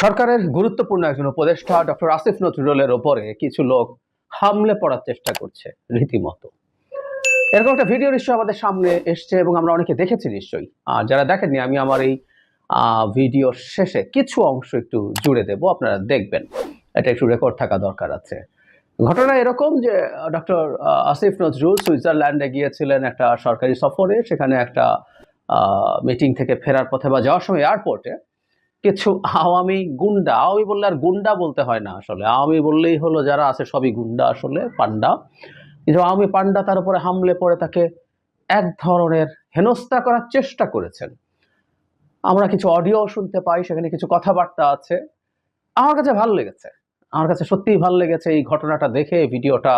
সরকারের গুরুত্বপূর্ণ একজন উপদেষ্টা ডক্টর আসিফ নজরুলের ওপরে কিছু লোক হামলে পড়ার চেষ্টা করছে রীতিমতো। এরকম একটা ভিডিও নিশ্চয়ই আমাদের সামনে এসছে এবং আমরা অনেকে দেখেছি নিশ্চয়ই। আর যারা দেখেননি, আমি আমার এই ভিডিও শেষে কিছু অংশ একটু জুড়ে দেব, আপনারা দেখবেন। এটা একটু রেকর্ড থাকা দরকার আছে। ঘটনা এরকম যে ডক্টর আসিফ নজরুল সুইজারল্যান্ডে গিয়েছিলেন একটা সরকারি সফরে। সেখানে একটা মিটিং থেকে ফেরার পথে বা যাওয়ার সময় এয়ারপোর্টে কিছু আওয়ামী গুন্ডা, আওয়ামী বললে আর গুন্ডা বলতে হয় না, আসলে আওয়ামী বললেই হলো যারা আছে সবই গুন্ডা, আসলে পান্ডা। কিন্তু আওয়ামী পান্ডা তার উপরে হামলে পড়ে তাকে এক ধরনের হেনস্থা করার চেষ্টা করেছেন। আমরা কিছু অডিও শুনতে পাই, সেখানে কিছু কথাবার্তা আছে। আমার কাছে ভালো লেগেছে, আমার কাছে সত্যিই ভালো লেগেছে এই ঘটনাটা দেখে। ভিডিওটা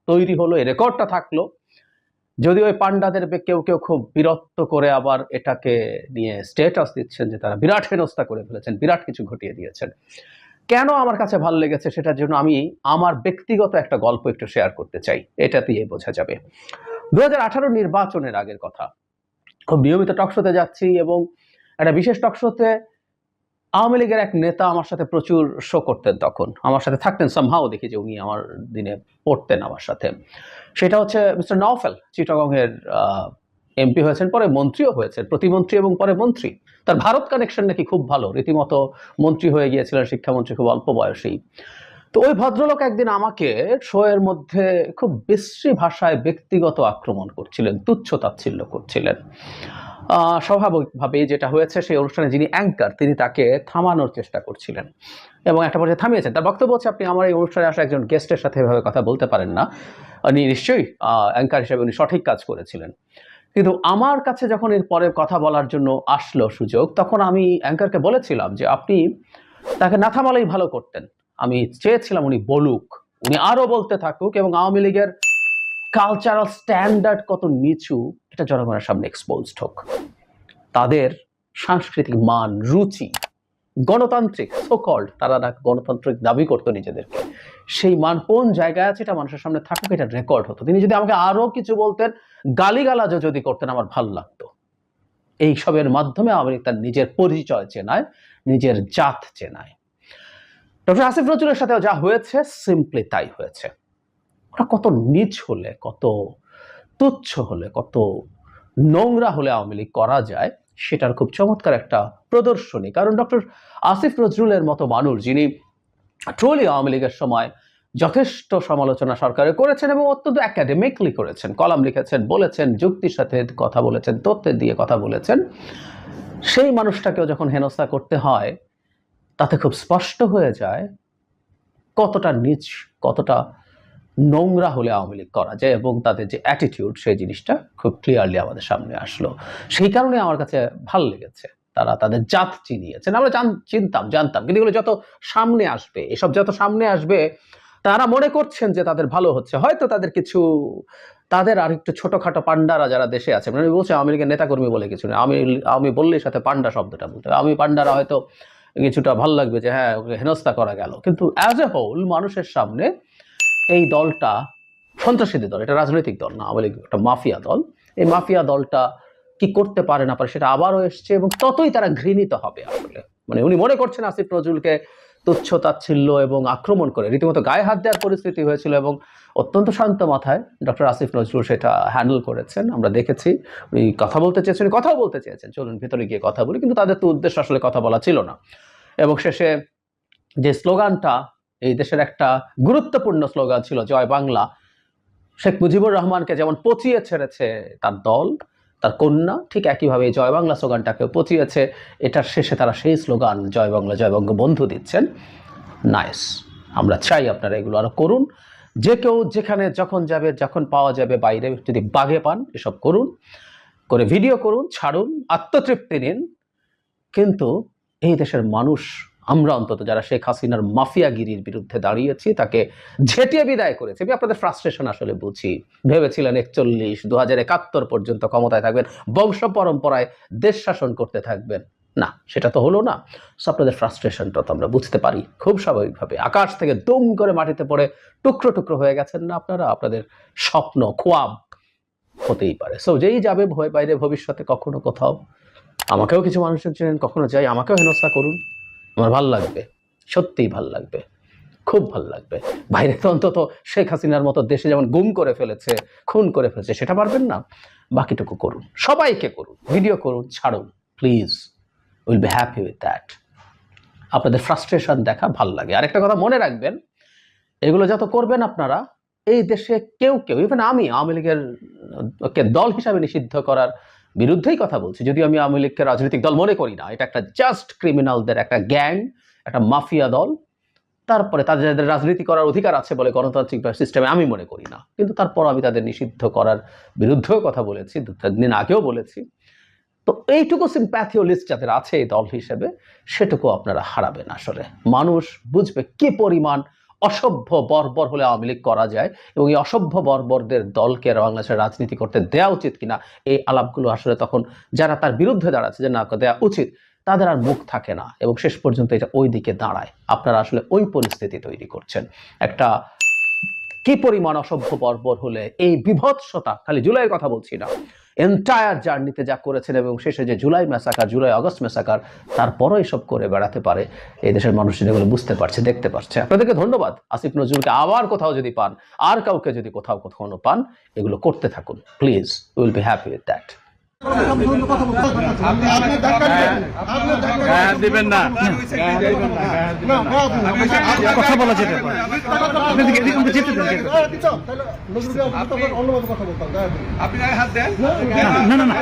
তৈরি হলো, এই রেকর্ডটা থাকলো। যদিও ওই পান্ডাদের কেউ কেউ খুব বিরক্ত করে আবার এটাকে নিয়ে স্ট্যাটাস দিচ্ছেন যে তারা বিরাট হেনস্থা করে ফেলেছেন, বিরাট কিছু ঘটিয়ে দিয়েছেন। কেন আমার কাছে ভালো লেগেছে সেটার জন্য আমি আমার ব্যক্তিগত একটা গল্প একটু শেয়ার করতে চাই, এটা দিয়ে বোঝা যাবে। 2018 নির্বাচনের আগের কথা। খুব নিয়মিত টকশোতে যাচ্ছি এবং একটা বিশেষ টকশোতে আওয়ামী লীগের এক নেতা আমার সাথে প্রচুর শো করতেন, তখন আমার সাথে থাকতেন। সামহাও দেখি যে উনি আমার দিনে পড়তেন আমার সাথে। সেটা হচ্ছে মিস্টার নওফেল, চিটাগংয়ের এমপি হয়েছেন, পরে মন্ত্রীও হয়েছেন, প্রতিমন্ত্রী এবং পরে মন্ত্রী। তার ভারত কানেকশন নাকি খুব ভালো, রীতিমতো মন্ত্রী হয়ে গিয়েছিলেন, শিক্ষামন্ত্রী খুব অল্প বয়সেই। তো ওই ভদ্রলোক একদিন আমাকে শো এর মধ্যে খুব বিশ্রী ভাষায় ব্যক্তিগত আক্রমণ করছিলেন, তুচ্ছ তাচ্ছিল্য করছিলেন। স্বাভাবিকভাবেই যেটা হয়েছে, সেই অনুষ্ঠানে যিনি অ্যাঙ্কার তিনি তাকে থামানোর চেষ্টা করছিলেন এবং একটা পর্যায়ে থামিয়েছেন। তার বক্তব্য হচ্ছে, আপনি আমার এই অনুষ্ঠানে আসা একজন গেস্টের সাথে এভাবে কথা বলতে পারেন না। উনি নিশ্চয়ই অ্যাঙ্কার হিসেবে উনি সঠিক কাজ করেছিলেন। কিন্তু আমার কাছে যখন এর পরে কথা বলার জন্য আসলো সুযোগ, তখন আমি অ্যাঙ্কারকে বলেছিলাম যে আপনি তাকে না থামালেই ভালো করতেন। আমি চেয়েছিলাম উনি বলুক, উনি আরো বলতে থাকুক এবং আওয়ামী লীগের কালচারাল স্ট্যান্ডার্ড কত নিচু এটা জনগণের সামনে এক্সপোজড হোক। তাদের সাংস্কৃতিক মান, রুচি, গণতান্ত্রিক সোকল্ড, তারা না গণতান্ত্রিক দাবি করতো নিজেদেরকে, সেই মান কোন জায়গায় আছে এটা মানুষের সামনে থাকুক, এটা রেকর্ড হতো। তিনি যদি আমাকে আরো কিছু বলতেন, গালিগালাজও যদি করতেন, আমার ভালো লাগতো। এইসবের মাধ্যমে আওয়ামী লীগ তার নিজের পরিচয় চেনায়, নিজের জাত চেনায়। ডক্টর আসিফ নজরুলের সাথে যা হয়েছে সিম্পলি তাই হয়েছে। ওরা কত নীচ হলে, কত তুচ্ছ হলে, কত নোংরা হলে আওয়ামী লীগ করা যায় সেটার খুব চমৎকার একটা প্রদর্শনী। কারণ ডক্টর আসিফ নজরুলের মতো মানুষ, যিনি ট্রুলি আওয়ামী লীগের সময় যথেষ্ট সমালোচনা সরকারে করেছেন এবং অত্যন্ত একাডেমিকলি করেছেন, কলাম লিখেছেন, বলেছেন, যুক্তির সাথে কথা বলেছেন, তথ্য দিয়ে কথা বলেছেন, সেই মানুষটাকেও যখন হেনস্থা করতে হয়, তাতে খুব স্পষ্ট হয়ে যায় কতটা নীচ, কতটা নোংরা হলে আওয়ামী লীগ করা যায় এবং তাদের যে অ্যাটিটিউড, সেই জিনিসটা খুব ক্লিয়ারলি আমাদের সামনে আসলো। সেই কারণে আমার কাছে ভালো লেগেছে, তারা তাদের জাত চিনিয়েছেন। আমরা জানতাম, কিন্তু এগুলো যত সামনে আসবে, এসব যত সামনে আসবে, তারা মনে করছেন যে তাদের ভালো হচ্ছে। হয়তো তাদের কিছু, তাদের আর একটু ছোটখাটো পান্ডারা যারা দেশে আছে, মানে বলছে আওয়ামী লীগের নেতাকর্মী বলে কিছু নেই, আমি বললেই সাথে পান্ডা শব্দটা বলতে হবে। আমি পান্ডারা হয়তো কিছুটা ভালো লাগবে যে হ্যাঁ ওকে হেনস্থা করা গেল, কিন্তু অ্যাজ এ হোল মানুষের সামনে এই দলটা সন্ত্রাসী দল, এটা রাজনৈতিক দল না, আওয়ামী লীগ একটা মাফিয়া দল। এই মাফিয়া দলটা কি করতে পারে না পারে সেটা আবারও এসছে এবং ততই তারা ঘৃণিত হবে আসলে। মানে উনি মনে করছেন আসিফ নজরুলকে তুচ্ছ তাচ্ছিল্য এবং আক্রমণ করে রীতিমতো গায়ে হাত দেওয়ার পরিস্থিতি হয়েছিল এবং অত্যন্ত শান্ত মাথায় ডক্টর আসিফ নজরুল সেটা হ্যান্ডেল করেছেন, আমরা দেখেছি। উনি কথা বলতে চেয়েছেন, কথাও বলতে চেয়েছেন, চলুন ভিতরে গিয়ে কথা বলি, কিন্তু তাদের তো উদ্দেশ্য আসলে কথা বলা ছিল না। এবং শেষে যে স্লোগানটা, এই দেশের একটা গুরুত্বপূর্ণ স্লোগান ছিল জয় বাংলা, শেখ মুজিবুর রহমানকে যেমন পচিয়ে ছেড়েছে তার দল, তার কন্যা, ঠিক একইভাবে এই জয় বাংলা স্লোগানটাকে পচিয়েছে। এটার শেষে তারা সেই স্লোগান জয় বাংলা জয় বঙ্গবন্ধু দিচ্ছেন। নাইস, আমরা চাই আপনারা এগুলো আরো করুন। যে কেউ যেখানে যখন যাবে, যখন পাওয়া যাবে, বাইরে যদি বাগে পান এসব করুন, করে ভিডিও করুন, ছাড়ুন, আত্মতৃপ্তি নিন। কিন্তু এই দেশের মানুষ, আমরা অন্তত যারা শেখ হাসিনার মাফিয়াগিরির বিরুদ্ধে দাঁড়িয়েছি, তাকে ঝেঁটিয়ে বিদায় করেছি। আমি আপনাদের ফ্রাস্ট্রেশন আসলে বুঝি। ভেবেছিলেন 41, 2071 পর্যন্ত ক্ষমতায় থাকবেন, বংশ পরম্পরায় দেশ শাসন করতে থাকবেন, না সেটা তো হলো না। সো আপনাদের ফ্রাস্ট্রেশনটা তো আমরা বুঝতে পারি খুব স্বাভাবিকভাবে। আকাশ থেকে দুম করে মাটিতে পড়ে টুকরো টুকরো হয়ে গেছেন না আপনারা, আপনাদের স্বপ্ন খোয়াব হতেই পারে। সো যেই যাবে ভয় বাইরে ভবিষ্যতে কখনো কোথাও, আমাকেও কিছু মানুষজন চেনেন, কখনো যাই আমাকেও হেনস্থা করুন, আমার ভাল লাগবে, সত্যিই ভাল লাগবে, খুব ভাল লাগবে। বাইরে তো অন্তত শেখ হাসিনার মতো দেশে যেমন গুম করে ফেলেছে, খুন করে ফেলেছে, সেটা পারবেন না? বাকিটুকু করুন, সবাইকে করুন, ভিডিও করুন, ছাড়ুন, please, will be happy with that. আপনাদের ফ্রাস্ট্রেশন দেখা ভাল লাগে। আরেকটা কথা মনে রাখবেন, এগুলো যত করবেন আপনারা, এই দেশে কেউ ইভেন আমি আওয়ামী লীগের দল হিসাবে নিষিদ্ধ করার বিরুদ্ধেই কথা বলছি, যদিও আমি আওয়ামী লীগকে রাজনৈতিক দল মনে করি না। এটা একটা জাস্ট ক্রিমিনালদের একটা গ্যাং, একটা মাফিয়া দল। তারপরে তাদের রাজনীতি করার অধিকার আছে বলে গণতান্ত্রিক সিস্টেমে আমি মনে করি না, কিন্তু তারপর আমি তাদের নিষিদ্ধ করার বিরুদ্ধেও কথা বলেছি, 2-3 দিন আগেও বলেছি। তো এইটুকু সিম্প্যাথি ও লিস্ট যাদের আছে এই দল হিসেবে, সেটুকু আপনারা হারাবেন। আসলে মানুষ বুঝবে কি পরিমাণ অসভ্য বর্বর হলে আওয়ামী লীগ করা যায়, এবং এই অসভ্য বর্বরদের দলকে বাংলাদেশের রাজনীতি করতে দেওয়া উচিত কিনা, এই আলাপগুলো আসলে তখন যারা তার বিরুদ্ধে দাঁড়াচ্ছে যে না দেওয়া উচিত, তাদের আর মুখ থাকে না, এবং শেষ পর্যন্ত এটা ওই দিকে দাঁড়ায়। আপনারা আসলে ওই পরিস্থিতি তৈরি করছেন। একটা কি পরিমাণ অসভ্য বর্বর হলে এই বিভৎসতা, খালি জুলাইয়ের কথা বলছি না, এন্টায়ার জার্নিতে যা করেছেন, এবং শেষে যে July massacre, July August massacre, তারপরও এসব করে বেড়াতে পারে, এই দেশের মানুষ এগুলো বুঝতে পারছে, দেখতে পারছে। আপনাদেরকে ধন্যবাদ। আসিফ নজরুলকে আবার কোথাও যদি পান, আর কাউকে যদি কোথাও পান, এগুলো করতে থাকুন, please, will be happy with that. দিবেন না, কথা বলা যেতে পারে। আপনি হাত দেন না, না, না,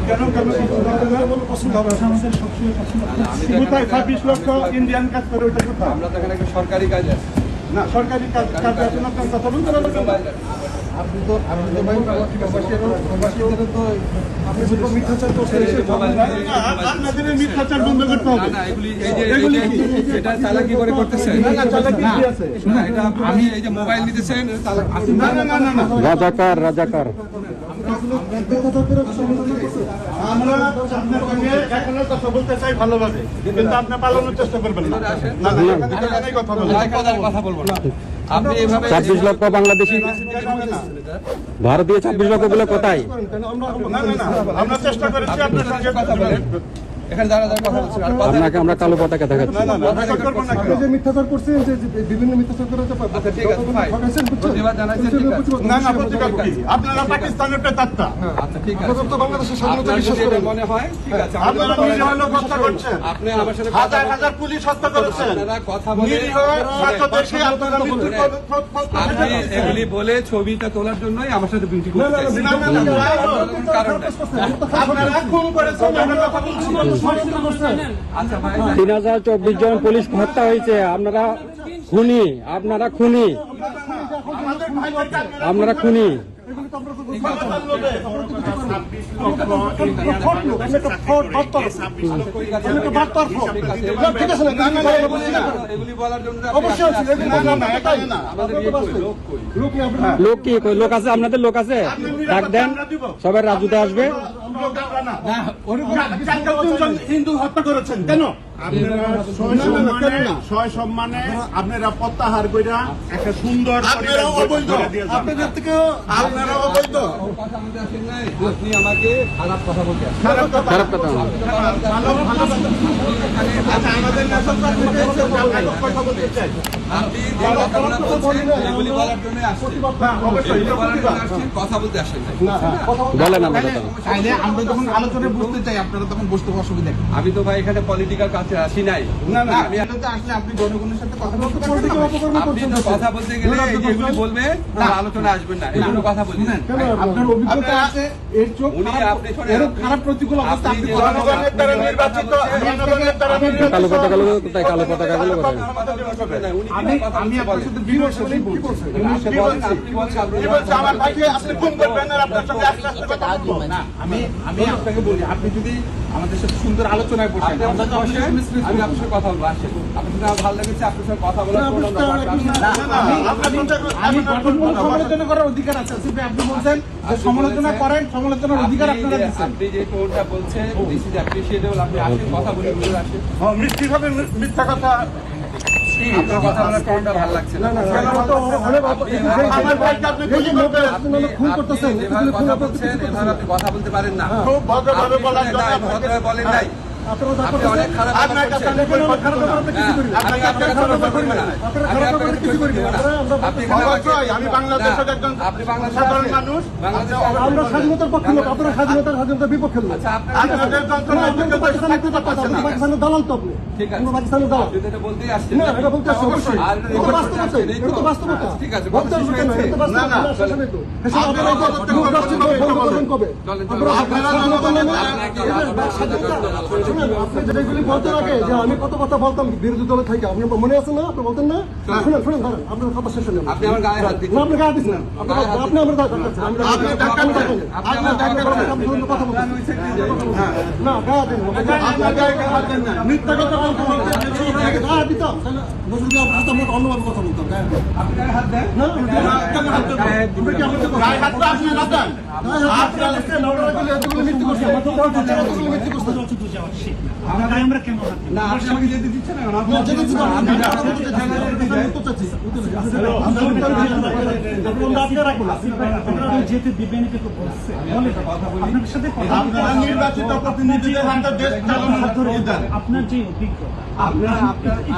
কেন পছন্দ হবে? 26 লক্ষ ইন্ডিয়ান কাজ করে, ওইটা কোথায়? আমরা তো এখানে একটা সরকারি কাজ আছে না, সরকারি কাজে আসেন, আপনার কথা বলতে পারবেন। আপনি তো মিথ্যাচার করছেন, আপনাদের মিথ্যাচার বন্ধ করতে হবে। এটা চালাকি করে করতেছেন, আমি এই যে মোবাইল নিতেছেন, রাজাকার আমরা আপনার সঙ্গে এখনো কথা বলতে চাই ভালোভাবে, কিন্তু আপনি পালানোর চেষ্টা করবেন না। কথা বলবো না। আপনি এভাবে 26 লক্ষ বাংলাদেশি, ভারতীয় 26 লক্ষ গুলো কোথায়? আমরা চেষ্টা করেছি আপনার সঙ্গে কথা বলেন। এখানে যারা কথা বলছেন, আপনাকে আমরা কালো পতাকা দেখাচ্ছি। যে মিথ্যাচার করছেন, যে বিভিন্ন মিথ্যাচার করে ঠিক আছে, প্রতিবাদ জানাচ্ছেন, ঠিক আছে। না, প্রতিবাদ কি? আপনারা পাকিস্তানের পেতাত্তা। আচ্ছা, ঠিক আছে, তো বাংলাদেশের স্বাধীনতা বিশ্বাস আপনার করেন। মনে হয়, ঠিক আছে, আপনারা নিজে হলো হত্যা করছেন, আপনি আমার সাথে হাজার হাজার পুলিশ হত্যা করেছেন, আপনারা কথা বলে নিরীহ ছাত্র দেশে আপনারা মৃত্যুর আপনি এগুলি বলে ছবিটা তোলার জন্যই আমার সাথে বিউটি করতে চাইছেন। আপনারা খুন করেছেন, আমরা কথা বলছি। আচ্ছা ভাই, 3024 জন পুলিশ হত্যা হয়েছে। আপনারা খুনি, আপনারা খুনি। এগুলি বলার জন্য লোক কি লোক আছে? আপনাদের লোক আছে? ডাক দেন, সবাই রাজুতে আসবে। হিন্দু হত্যা করেছেন কেন? আপনারা সসম্মানে আপনারা প্রত্যাহার কইরা একটা সুন্দর আপনাদের থেকে আপনারা অবৈধ কথা বলতে আসেন নাই, আপনি আমাকে খারাপ কথা বলতে আসেন। খারাপ কথা না। আচ্ছা, আমাদের কথা বলতে চাই। আপনি যে কথাগুলো বলছেন এগুলি বলার জন্য আসছেন, এগুলি বলার জন্য আসছেন, কথা বলতে আসেন নাই। বলেন আপনারা। আমরা যখন আলোচনায় বসতে চাই, আপনারা তখন বসতে অসুবিধা। আমি তো ভাই এখানে পলিটিক্যাল কাছে আসি নাই। না, আমি আসলে আপনি জনগণের সাথে কথা বলতে আপনি তো কথা বলতে গেলে এই যে এগুলি বলবে তার আলোচনা আসবেন না, এই জন্য কথা বলি। আপনার অভিজ্ঞতা আছে, এর চোখ উনি আপনি এরকম খারাপ প্রতিকূল অবস্থা আপনি জনগণের দ্বারা নির্বাচিত, জনগণের দ্বারা কালো পতাকাগুলো কোথায়? কালো পতাকাগুলো কোথায়? আমি আপনার সাথে বিরোধ আমার ভাইকে আপনি খুন করবেন আর আপনার সঙ্গে আস্তে আস্তে কথা বলবো না। আমি আপনাকে বলি, আপনি যদি আমাদের সাথে সুন্দর আলোচনায় বসেন, আমি আপনার সাথে কথা বলবো, আসেন। আপনার সাথে আমার ভালো লেগেছে, আপনার সাথে কথা বলার সমালোচনা করার অধিকার আছে। আপনি বলছেন সমালোচনা করেন, সমালোচনার অধিকার আপনারা দিচ্ছেন। আপনি যে টোনটা বলছেন, দিস ইজ অ্যাপ্রিশিয়েটেবল। আপনি আসেন, কথা বলে আসেন। মিথ্যা কথা আপনার কথা বলার টোনটা ভালো লাগছে না। আমার ভাইকে আপনি গুলি করবেন। আপনি যেভাবে কথা বলছেন, এভাবে আপনি কথা বলতে পারেন না। খুব ভদ্রভাবে বলার জন্য নাই, ভদ্রভাবে বলেন নাই। আপনি অনেক খারাপ কথা আপনার কাছে বলছেন। আমি খারাপ ব্যাপারে কিছু করি না। আমি আপনার কাছে কথা বলবো না। আমি আপনার কাছে কিছু করি না। আপনি এখানে অবশ্যই আমি বাংলাদেশের না, একজন আপনি বাংলাদেশের সাধারণ মানুষ। আমরা স্বাধীনতার পক্ষে লোক, আপনারা স্বাধীনতার বিপক্ষে লোক। আচ্ছা, আপনাদের যন্ত্রণা আপনাকে পাকিস্তানের পাকিস্তানের দালাল তো আপনি। ঠিক আছে। আমরা পাকিস্তানের দালাল। আপনি তো এটা বলতেই আসছেন। না, এটা বলতে আসছি অবশ্যই। আর এটা তো বাস্তবতা, এটা তো বাস্তবতা। ঠিক আছে, বলতে আসছি কেন? এটা তো বাস্তবতা। না, না, না, শেষ নেই তো। শেষ হবে আপনারা না। যতটুকু মুখ রাষ্ট্র বলতে বন্ধ বলতে করবেন কবে? চলেন, আপনারা আপনারা স্বাধীনতা যতটুকু নেন। আপনাকে শুনুন, আপনি যেগুলি বলতেন আগে যে আমি কত কথা বলতাম বিরোধী দলে থেকে, আপনি মনে আছে না? আপনি বলতেন না? শুনুন শুনুন, দাঁড়ান, আপনার কথা শেষ হলো না। আপনি আমার গায়ে হাত দিচ্ছেন। না, আপনি গায়ে দিচ্ছেন না। আপনি আমার ধাক্কা খাচ্ছেন। আপনি ধাক্কা খাচ্ছেন। আপনার ধাক্কা খাচ্ছেন, আপনি ধরুন কথা বলছেন। না, গায়ে দিন না। আপনার গায়ে হাত দেন না। মিথ্যা কথা বলতে গায়ে দিতাম। তাহলে নজরুল আপনাকে অন্যভাবে কথা বলতাম। গায়ে দিতাম। আপনি গায়ে হাত দেন। না, কেন হাত দেবো? আপনি কি আমাকে গায়ে হাত তো আপনি না দেন। আপনারা দেখছেন, আপনারা বলে এতগুলো মিথ্যে করছেন। এতগুলো মিথ্যে করছেন। না, আপনি আমাকে যেতে দিচ্ছেন না। আপনি যেতে দিচ্ছি না, আমি উত্তর চাচ্ছি। আপনি রাখুন। যেতে দিবেন এটা তো বলছে আপনার সাথে কথা বলতে আপনারা নির্বাচিত প্রতিনিধিদের হাতে দেশ চালানোর সুযোগ দেন। আপনার যে অভিজ্ঞতা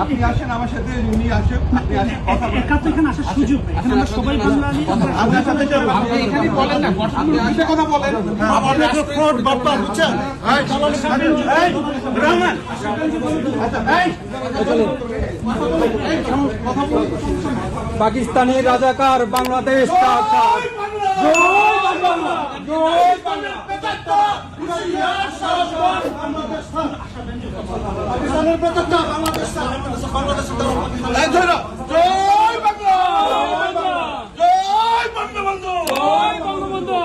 আপনি আসেন আমার সাথে, উনি আসেন, আপনি আসেন, কথা বলেন। একা তো এখানে আসার সুযোগ নেই এখানে আমরা সবাই বাঙালি আপনার সাথে কেউ আপনি এখানে বলেন না, আপনি আসে কথা বলেন। আপনাকে ফ্রড বাপ্পা বুঝছেন? রহমান পাকিস্তানি রাজাকার বাংলাদেশ কাকার। পাকিস্তানের প্রত্যেকটা বাংলাদেশের এই ধরো, জয় বাংলা, জয় বঙ্গবন্ধু, জয় বঙ্গবন্ধু।